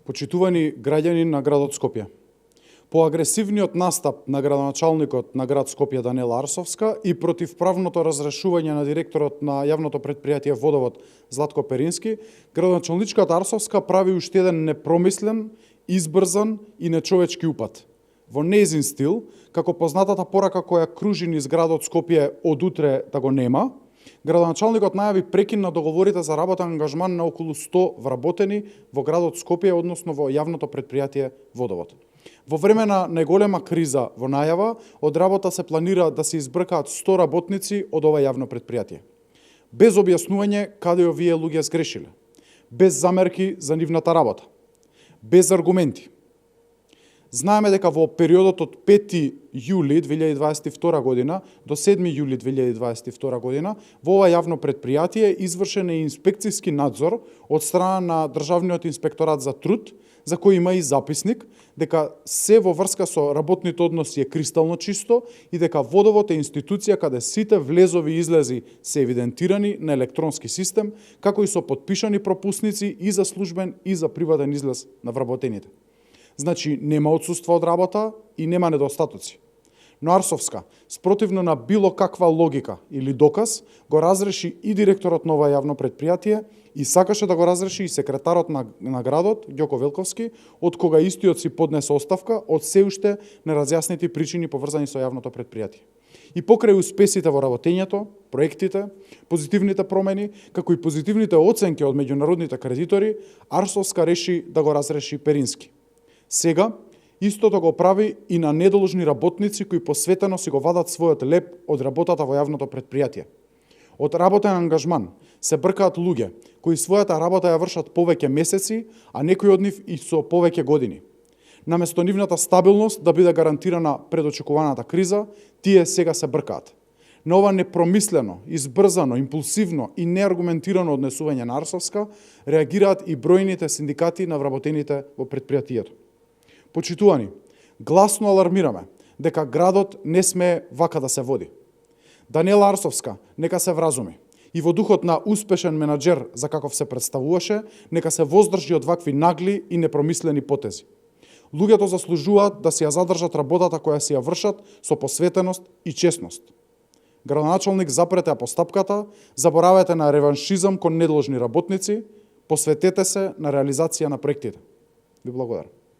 Почитувани граѓани на градот Скопје, по агресивниот настап на градоначалникот на град Скопје Даниела Арсовска и противправното разрешување на директорот на јавното претпријатие Водовод Златко Перински, градоначалничката Арсовска прави уште еден непромислен, избрзан и нечовечки упат. Во нејзин стил, како познатата порака која кружи низ градот Скопје од утре да го нема, градоначалникот најави прекин на договорите за работен ангажман на околу 100 вработени во градот Скопје, односно во јавното претпријатие Водовод. Во време на најголема криза во најава, од работа се планира да се избркаат 100 работници од ова јавно претпријатие. Без објаснување каде овие луѓе сгрешиле, без замерки за нивната работа, без аргументи. Знаеме дека во периодот од 5 јули 2022 година до 7 јули 2022 година во ова јавно претпријатие извршен е инспекцијски надзор од страна на Државниот инспекторат за труд, за кој има и записник, дека се во врска со работните односи е кристално чисто и дека Водовод е институција каде сите влезови и излези се евидентирани на електронски систем, како и со подпишани пропусници и за службен и за приватен излез на вработените. Значи, нема отсуство од работа и нема недостатоци. Но Арсовска, спротивно на било каква логика или доказ, го разреши и директорот на ова јавно претпријатие и сакаше да го разреши и секретарот на градот, Ѓоко Велковски, од кога истиот си поднесе оставка од се уште неразјаснети причини поврзани со јавното претпријатие. И покрај успесите во работењето, проектите, позитивните промени, како и позитивните оценки од меѓународните кредитори, Арсовска реши да го разреши Перински. Сега, истото го прави и на недолжни работници кои посветено си го вадат својот леп од работата во јавното претпријатие. Од работен ангажман се бркаат луѓе кои својата работа ја вршат повеќе месеци, а некои од нив и со повеќе години. Наместо нивната стабилност да биде гарантирана пред очекуваната криза, тие сега се бркаат. На ова непромислено, избрзано, импулсивно и неаргументирано однесување на Арсовска реагираат и бројните синдикати на вработените во претпријатието. Почитувани, гласно алармираме дека градот не смее вака да се води. Даниела Арсовска нека се вразуми и во духот на успешен менаџер за каков се представуваше, нека се воздржи од вакви нагли и непромислени потези. Луѓето заслужуваат да си ја задржат работата која си ја вршат со посветеност и честност. Градоначалник, запрете ја постапката, заборавете на реваншизам кон недолжни работници, посветете се на реализација на проектите. Ви благодарам.